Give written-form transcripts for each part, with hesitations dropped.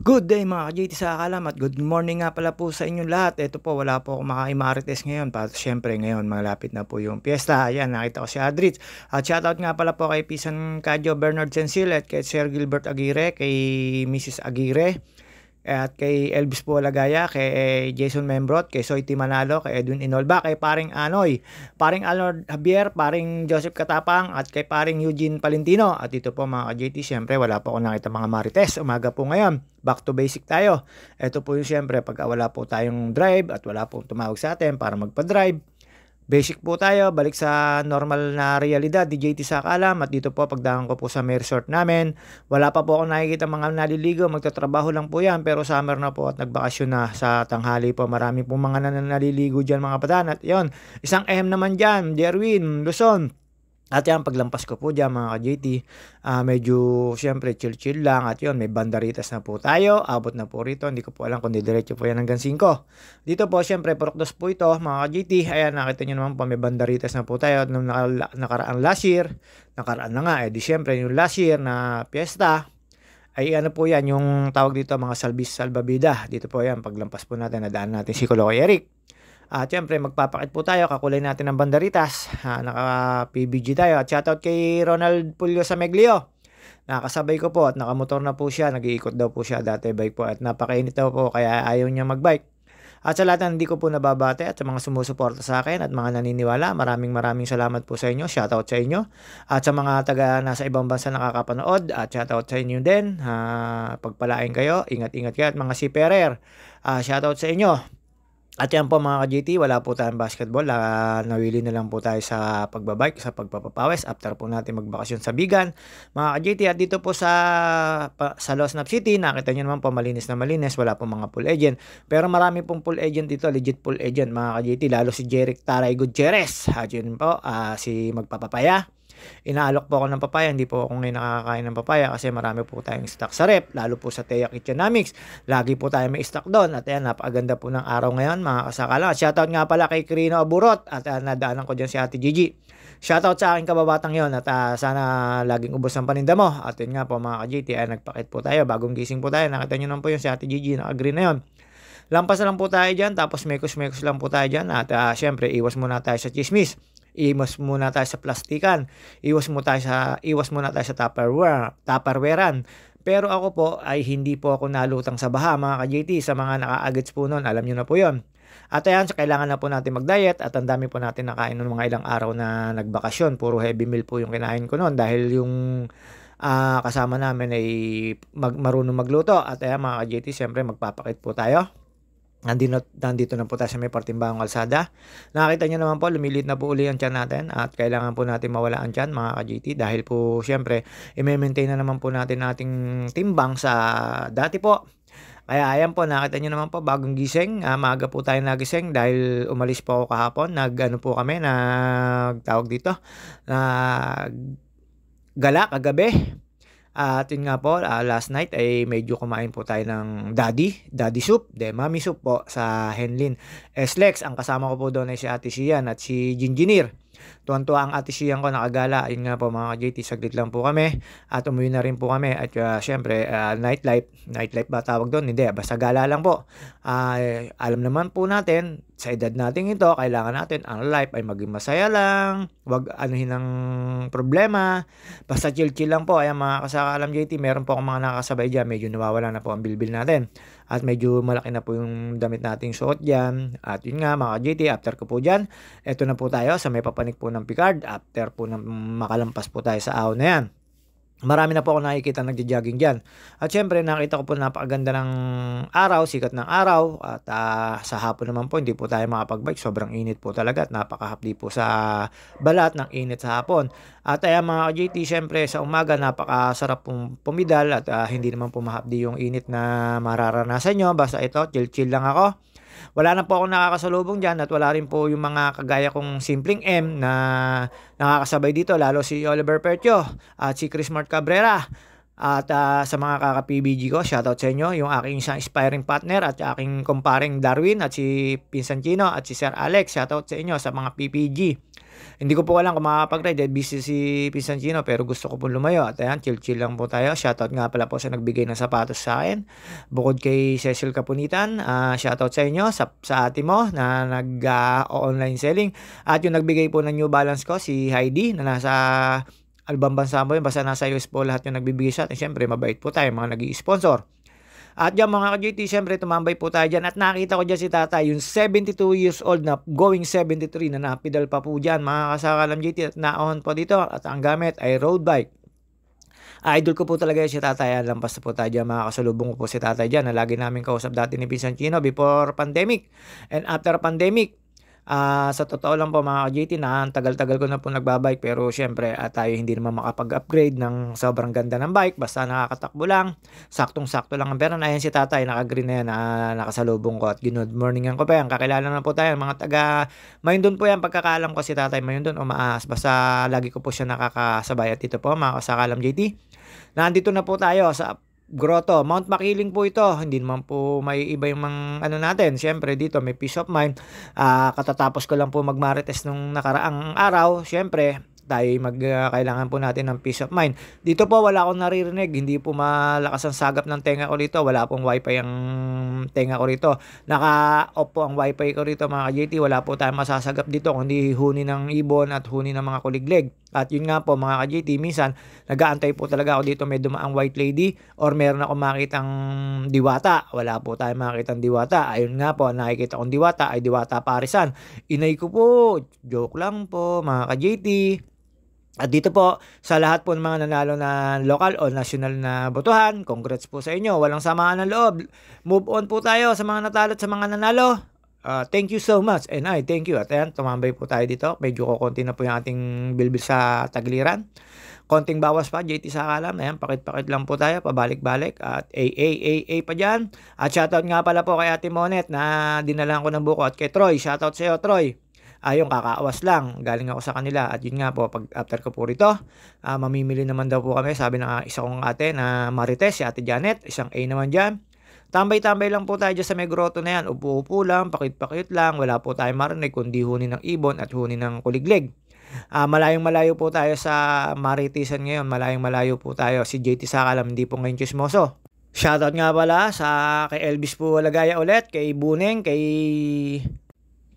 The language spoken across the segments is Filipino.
Good day mga ka-JT sa Akalam at good morning nga pala po sa inyong lahat. Ito po, wala po akong maka-Marites ngayon. Siyempre ngayon malapit na po yung piyesta. Ayan, nakita ko si Adrich. At shoutout nga pala po kay Pisan Kadyo Bernard Sensil at kay Sir Gilbert Aguirre, kay Mrs. Aguirre, at kay Elvis Pualagaya, kay Jason Membrot, kay Soiti Manalo, kay Edwin Inolba, kay paring Anoy, paring Alord Javier, paring Joseph Katapang, at kay paring Eugene Palentino. At dito po mga ka-JT, siyempre wala po ako nakita mga Marites. Umaga po ngayon, back to basic tayo. Ito po yung siyempre pag wala po tayong drive at wala po tumawag sa atin para magpa-drive. Basic po tayo, balik sa normal na realidad, DJT sa Akalam. At dito po, pagdaan ko po sa may resort namin, wala pa po ako nakikita mga naliligo, magtatrabaho lang po yan, pero summer na po at nagbakasyon na sa tanghali po. Marami po mga naliligo dyan mga patan. At yun, isang naman dyan, Derwin, Luzon. At yan, paglampas ko po dyan mga ka-JT, medyo siyempre chill-chill lang. At yun, may bandaritas na po tayo. Abot na po rito. Hindi ko po alam kung didiretso po yan hanggang 5. Dito po, siyempre, Purokdos po ito mga ka-JT. Ayan, nakita nyo naman po, may bandaritas na po tayo. Nung nakaraan last year, nakaraan na nga, di siyempre, yung last year na piyesta, ay ano po yan, yung tawag dito mga salbabida. Dito po yan, paglampas po natin, nadaan natin si Kuloy Eric. At syempre magpapakit po tayo, kakulay natin ng bandaritas, naka-PBG tayo. At shoutout kay Ronald Pulyo sa Meglio, nakasabay ko po at nakamotor na po siya, nag-iikot daw po siya dati bike po at napakainit daw po kaya ayaw niya magbike. At sa lahat hindi ko po nababate at sa mga sumusuporta sa akin at mga naniniwala, maraming salamat po sa inyo, shoutout sa inyo. At sa mga taga nasa ibang bansa nakakapanood, at shoutout sa inyo din, pagpalain kayo, ingat-ingat kayo at mga seafarer, shoutout sa inyo. At yan po mga ka-JT, wala po tayong basketball, nawili na lang po tayo sa pagbabike, sa pagpapapawis after po natin magbakasyon sa Bigan. Mga ka-JT, at dito po sa Losnap City, nakita nyo naman po malinis na malinis, wala po mga pool agent. Pero marami pong pool agent dito, legit pool agent mga ka-JT, lalo si Jeric Taray Gutierrez. At yun po, si Magpapapaya. Inaalok po ako ng papaya, hindi po ako ngayon nakakain ng papaya kasi marami po tayong stock sa rep, lalo po sa Teya Kitchenomics. Lagi po tayo may stock doon. At ayan, napakaganda po ng araw ngayon mga kasakala. Shoutout nga pala kay Crino Aburot at nadaanan ko dyan si Ate Gigi. Shoutout sa aking kababatang yon at sana laging ubos ang paninda mo. At yun nga po mga ka-JT, nagpakit po tayo, bagong gising po tayo. Nakita nyo naman po yun si Ate Gigi, naka-green na yun. Lampas na lang po tayo dyan, tapos mekos-mekos lang po tayo dyan. At syempre, iwas muna tayo sa chismis. Iwas muna tayo sa plastikan. Iwas muna tayo sa tupperwarean. Pero ako po ay hindi po ako nalutang sa baha mga ka-JT. Sa mga naka-agets po nun, alam nyo na po yon. At ayan, kailangan na po natin mag-diet at ang dami po natin nakain ng mga ilang araw na nagbakasyon. Puro heavy meal po yung kinain ko noon dahil yung kasama namin ay marunong magluto. At ayan mga ka-JT, siyempre magpapakit po tayo. Nandito na po tayo sa may Partimbang Kalsada. Nakita nyo naman po, lumilit na po uli ang tiyan natin at kailangan po natin mawala ang tiyan mga ka-JT dahil po syempre i-maintain na naman po natin ating timbang sa dati po. Kaya ayan po, nakita nyo naman po, bagong gising, maaga po tayo nagising dahil umalis po ako kahapon, nagtawag dito, gala kagabi. At yun nga po, last night ay medyo kumain po tayo ng daddy soup, mami soup po sa Henlin Slex. Ang kasama ko po doon ay si Ate Sian at si Ginginir. Tuwan-tuwa ang Ate Sian ko, nakagala. Yun nga po mga JT, saglit lang po kami at umuwi na rin po kami. At syempre, nightlife ba tawag doon? Hindi, basta gala lang po. Alam naman po natin, sa edad natin ito, kailangan natin ang life ay maging masaya lang, wag anuhin ng problema, basta chill-chill lang po. Ayan mga kasakalam JT, meron po akong mga nakasabay dyan, medyo nawawala na po ang bilbil natin at medyo malaki na po yung damit nating suot dyan. At yun nga mga JT, after ko po dyan, eto na po tayo sa may papanik po ng Picard, after po na makalampas po tayo sa ahon na yan. Marami na po ako nakikita nagja-jogging dyan. At syempre nakita ko po napakaganda ng araw, sikat ng araw. At sa hapon naman po hindi po tayo makapag-bike. Sobrang init po talaga at napakahapdi po sa balat ng init sa hapon. At ayan mga JT, syempre sa umaga napakasarap pong pumidal at hindi naman po mahapdi yung init na mararanasan nyo. Basta ito, chill-chill lang ako. Wala na po akong nakakasalubong dyan at wala rin po yung mga kagaya kong simpleng M na nakakasabay dito, lalo si Oliver Pertio at si Chris Mart Cabrera. At sa mga kaka-PBG ko, shoutout sa inyo, yung aking isang inspiring partner at aking kumparing Darwin at si Pinsan Chino at si Sir Alex, shoutout sa inyo sa mga PPG. Hindi ko po alam kung makakapag-ride, busy si Pinsan Chino pero gusto ko po lumayo at ayan, chill-chill lang po tayo. Shoutout nga pala po sa nagbigay ng sapatos sa akin. Bukod kay Cecil Kapunitan, shoutout sa inyo, sa ate mo na nag-online selling. At yung nagbigay po ng New Balance ko, si Heidi na nasa albang bansa mo yun, basta nasa US po lahat yung nagbibigay sa atin. Siyempre, mabait po tayo, mga nag-i-sponsor. At yan mga ka-JT, siyempre tumambay po tayo dyan. At nakita ko dyan si tatay, yung 72 years old na going 73 na napidal pa po dyan. Mga kasakalam JT at naon po dito. At ang gamit ay road bike. Idol ko po talaga si tatay. Lampas na po tayo dyan mga kasalubong ko po si tatay dyan na lagi namin kausap dati ni Pinsan Chino before pandemic and after pandemic. Sa totoo lang po mga ka-JT na ang tagal-tagal ko na po nagbabike pero syempre tayo hindi naman makapag-upgrade ng sobrang ganda ng bike basta nakakatakbo lang, saktong-sakto lang ang pera. Ayan si tatay, naka-green na yan, nakasalubong ko at good morningan ko pa yan. Kakilala na po tayo mga taga Mayundon po yan, pagkakalam ko si tatay Mayundon o Maas, basta lagi ko po siya nakakasabay. At dito po mga kasakalam JT, nandito na po tayo sa Grotto, Mount Makiling po ito. Hindi naman po may iba yung mga natin. Siyempre dito may peace of mind. Katatapos ko lang po magmarites nung nakaraang araw. Siyempre tayo kailangan po natin ng peace of mind. Dito po wala akong naririnig. Hindi po malakas ang sagap ng tenga ko rito. Wala pong wifi ang tenga ko rito. Naka-off po ang wifi ko rito mga ka-JT. Wala po tayong masasagap dito kundi huni ng ibon at huni ng mga kuliglig. At yun nga po mga ka-JT, minsan nag-aantay po talaga ako dito may dumaang white lady or meron ako makitang diwata. Wala po tayong makitang diwata. Ayun nga po, nakikita kong diwata ay diwata parisan. Inay ko po, joke lang po mga ka-JT. At dito po, sa lahat po ng mga nanalo na local o national na botohan, congrats po sa inyo. Walang samaan ng loob. Move on po tayo sa mga natalo at sa mga nanalo. Thank you so much and I thank you. At ayan, tumambay po tayo dito. Medyo kukunti na po yung ating bilbil sa tagiliran. Konting bawas pa, JT sa kalam. Ayan, pakit-pakit lang po tayo, pabalik-balik. At pa dyan. At shoutout nga pala po kay Ate Monet na dinalaan ko ng buko. At kay Troy, shoutout sa iyo Troy. Yung kakaawas lang, galing ako sa kanila. At yun nga po, pag after ko po rito, mamimili naman daw po kami. Sabi ng isa kong ate na Marites, si Ate Janet, isang A naman dyan. Tambay-tambay lang po tayo dyan sa may grotto na yan. Upo-upo lang, pakit-pakit lang. Wala po tayong marinig kundi huni ng ibon at huni ng kuliglig. Malayong-malayo po tayo sa Maritisan ngayon. Malayong-malayo po tayo. Si JT Sakalam, hindi po ngayon chismoso. Shoutout nga pala sa kay Elvis po Lagaya ulit, kay Buneng, kay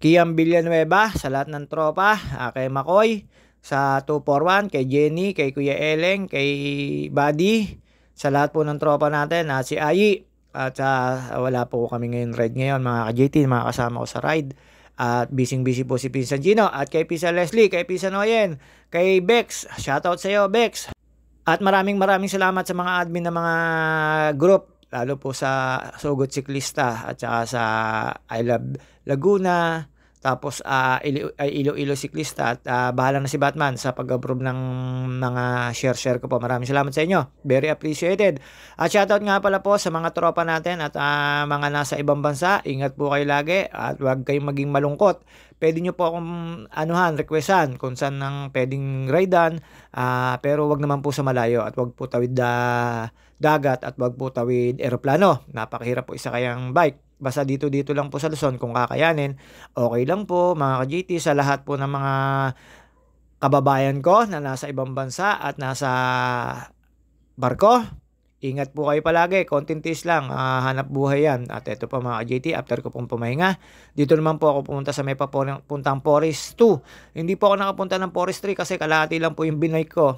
Kiam Villanueva, sa lahat ng tropa, kay Makoy, sa 241, kay Jenny, kay Kuya Eleng, kay Buddy, sa lahat po ng tropa natin, si Ayi. At wala po kami ngayon ride ngayon mga ka-JT, mga kasama ko sa ride. At busy po si Pinsan Gino. At kay Pinsan Leslie, kay Pinsan Oyen, kay Bex, shoutout sa iyo Bex. At maraming salamat sa mga admin ng mga group, lalo po sa Sugot Siklista at saka sa I Love Laguna, tapos Iloilo Siklista at bahala na si Batman sa pag-approve ng mga share ko po. Maraming salamat sa inyo. Very appreciated. At shoutout nga pala po sa mga tropa natin at mga nasa ibang bansa. Ingat po kayo lagi at huwag kayong maging malungkot. Pwede nyo po akong requestan kung saan nang pwedeng ridean, pero wag naman po sa malayo at wag po tawid dagat at wag po tawid eroplano. Napakahirap po isa kayang bike. Basta dito lang po sa Luzon kung kakayanin. Okay lang po mga ka-JT sa lahat po ng mga kababayan ko na nasa ibang bansa at nasa barko. Ingat po kayo palagi, konting tiis lang, hanap buhay yan. At ito po mga ka-JT, after ko pong pumahinga, dito naman po ako pumunta sa may puntang Forest 2. Hindi po ako nakapunta ng Forest 3 kasi kalahati lang po yung binike ko.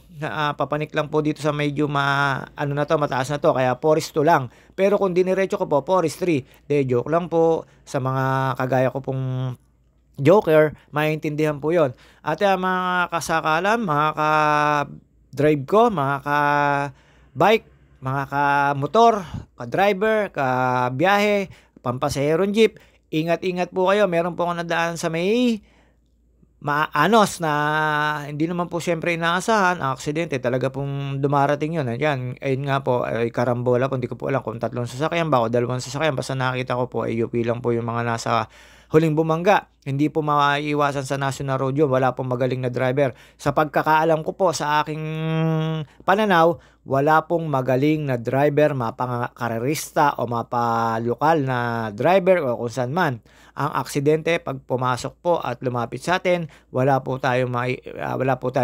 Papanik lang po dito sa medyo mataas na to, kaya Forest 2 lang. Pero kung diniretso ko po, Forest 3, joke lang po sa mga kagaya ko pong joker, maintindihan po yon. At mga kasakalam, mga ka-drive ko, mga ka-bike, mga ka-motor, ka-driver, ka-biyahe, pampasaherong jeep, ingat-ingat po kayo. Meron po ako nadaan sa may maanos na hindi naman po siyempre inaasahan, aksidente, talaga pong dumarating yun. Ayan, ayun nga po, ay karambola po, hindi ko po alam kung tatlong sasakyan ba o dalawang sasakyan. Basta nakita ko po, UP lang po yung mga nasa huling bumangga. Hindi po maiiwasan sa national road yun, wala pong magaling na driver. Sa pagkakaalam ko po sa aking pananaw, wala pong magaling na driver, mapangakarerista o mapalokal na driver o kung saan man. Ang aksidente pag pumasok po at lumapit sa atin, wala po tayong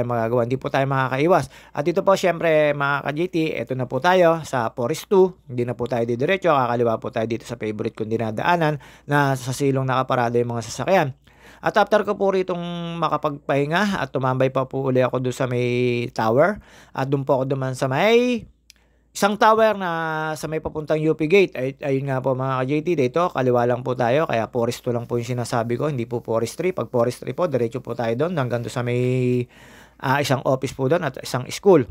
magagawa, hindi po tayo makakaiwas. At ito po syempre mga ka-GT, ito na po tayo sa Forest 2, hindi na po tayo didiretso, kakaliwa po tayo dito sa favorite kong dinadaanan na sa silong nakaparada yung mga sasakyan. At after ko po ritong makapagpahinga at tumambay pa po uli ako doon sa may tower. At doon po ako duman sa may isang tower na sa may papuntang UP Gate. Ayun nga po mga ka-JT, dito kaliwa lang po tayo. Kaya Forest 2 lang po yung sinasabi ko, hindi po Forest 3. Pag Forest 3 po, diretso po tayo doon hanggang doon sa may isang office po doon at isang school.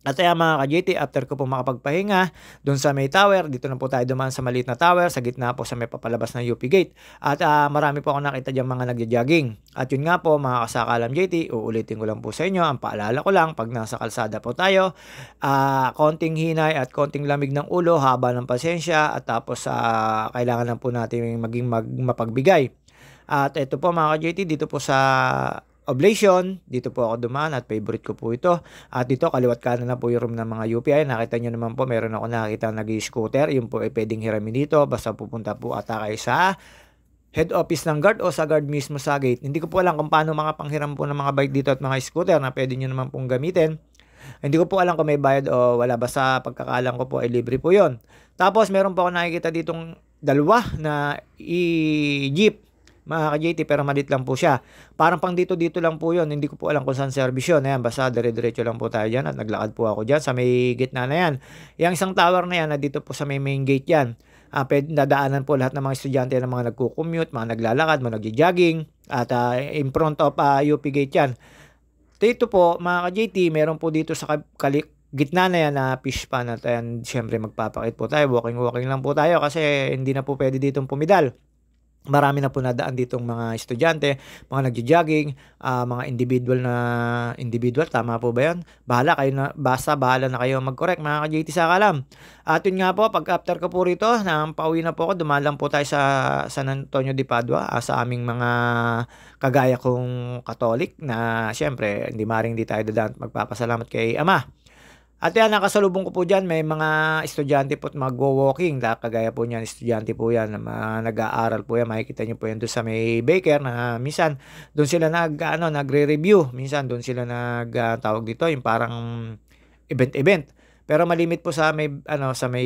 At kaya mga ka-GT, after ko po makapagpahinga doon sa may tower, dito na po tayo dumaan sa maliit na tower, sa gitna po sa may papalabas ng UP Gate. At marami po ako nakita dyan mga nagja-jogging. At yun nga po mga kasakalam JT, uulitin ko lang po sa inyo, ang paalala ko lang, pag nasa kalsada po tayo, konting hinay at konting lamig ng ulo, haba ng pasensya, at tapos kailangan lang po natin maging mapagbigay. At ito po mga ka-JT, dito po sa Oblation, dito po ako dumaan at favorite ko po ito. At dito kaliwat kanan na po yung room ng mga UPI. Nakita nyo naman po, meron ako nakita nag-scooter. Yung po ay pwedeng hiramin dito. Basta pupunta po ata kayo sa head office ng guard o sa guard mismo sa gate. Hindi ko po alam kung paano mga panghiram po ng mga bike dito at mga scooter na pwede nyo naman pong gamitin. Hindi ko po alam kung may bayad o wala. Basta pagkakaalam ko po ay libre po yon. Tapos meron po ako nakikita ditong dalawa na jeep mga ka-JT, pero malit lang po siya. Parang pang dito lang po yon. Hindi ko po alam kung saan service yun. Ayan, basta dire-diretso lang po tayo dyan at naglakad po ako dyan sa may gitna na yan. Yung isang tower na yan, na dito po sa may main gate yan. Pwede dadaanan po lahat ng mga estudyante na mga nagko-commute, mga naglalakad, mga nagja-jogging, at in front of UP Gate yan. Dito po mga ka-JT, meron po dito sa gitna na yan na fish pan at ayan, syempre magpapakit po tayo. Walking lang po tayo kasi hindi na po pwede ditong pumidal. Marami na po nadaan ditong mga estudyante, mga nagja-jogging, mga individual, tama po ba 'yan? Bahala na kayo mag-correct mga ka-JT sa kalam. At yun nga po, pag after ko po rito, nang pauwi na po ako, dumaan lang po tayo sa San Antonio de Padua, sa aming mga kagaya kong Katolik na syempre hindi maring di tayo dadaan magpapasalamat kay Ama. At yan, nakasalubong ko po dyan, may mga estudyante po at mag-walking. Kagaya po niyan, estudyante po yan, nag-aaral po yan. Makikita nyo po yan doon sa may baker na minsan doon sila nagre-review. Minsan doon sila tawag dito, yung parang event. Pero malimit po sa may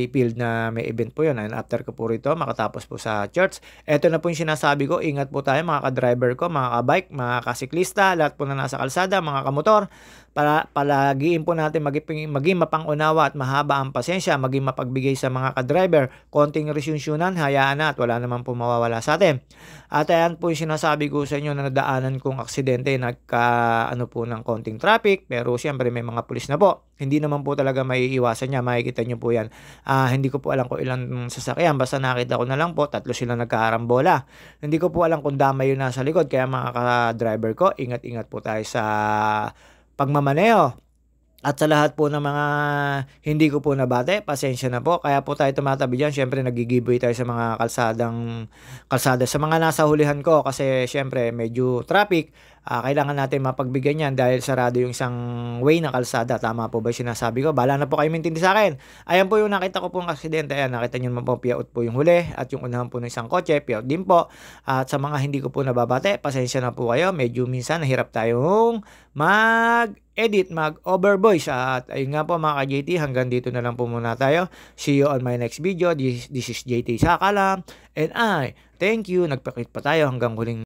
field na may event po yun. And after ko po rito, makatapos po sa church. Ito na po yung sinasabi ko, ingat po tayo mga ka-driver ko, mga ka-bike, mga kasiklista, lahat po na nasa kalsada, mga kamotor. Palagiin po natin maging mapangunawa at mahaba ang pasensya, maging mapagbigay sa mga ka-driver. Konting resyunsyonan, hayaan na at wala naman po mawawala sa atin. At ayan po yung sinasabi ko sa inyo na nadaanan kong aksidente, po ng konting traffic, pero siyempre may mga pulis na po. Hindi naman po talaga may iwasan niya, makikita nyo po yan. Hindi ko po alam kung ilang sasakyan, basta nakita ko na lang po, 3 sila nagkaharambola. Hindi ko po alam kung damay yun nasa likod, kaya mga ka-driver ko, ingat-ingat po tayo sa pagmamaneho. At sa lahat po ng mga hindi ko po nabate, pasensya na po. Kaya po tayo tumatabi dyan. Siyempre nagigiboy tayo sa mga kalsada. Sa mga nasa hulihan ko kasi siyempre medyo traffic. Kailangan natin mapagbigyan yan dahil sarado yung isang way na kalsada. Tama po ba yung sinasabi ko? Bahala na po kayo mintindi sa akin. Ayan po yung nakita ko pong aksidente. Ayan, nakita nyo naman po, piyaot po yung huli. At yung unahan po ng isang kotse, piyaot din po. At sa mga hindi ko po nababate, pasensya na po kayo. Medyo minsan nahirap tayong mag-overvoice. At ayun nga po mga ka-JT, hanggang dito na lang po muna tayo. See you on my next video. This is JT Sakalam. And I thank you. Nagpakit pa tayo hanggang huling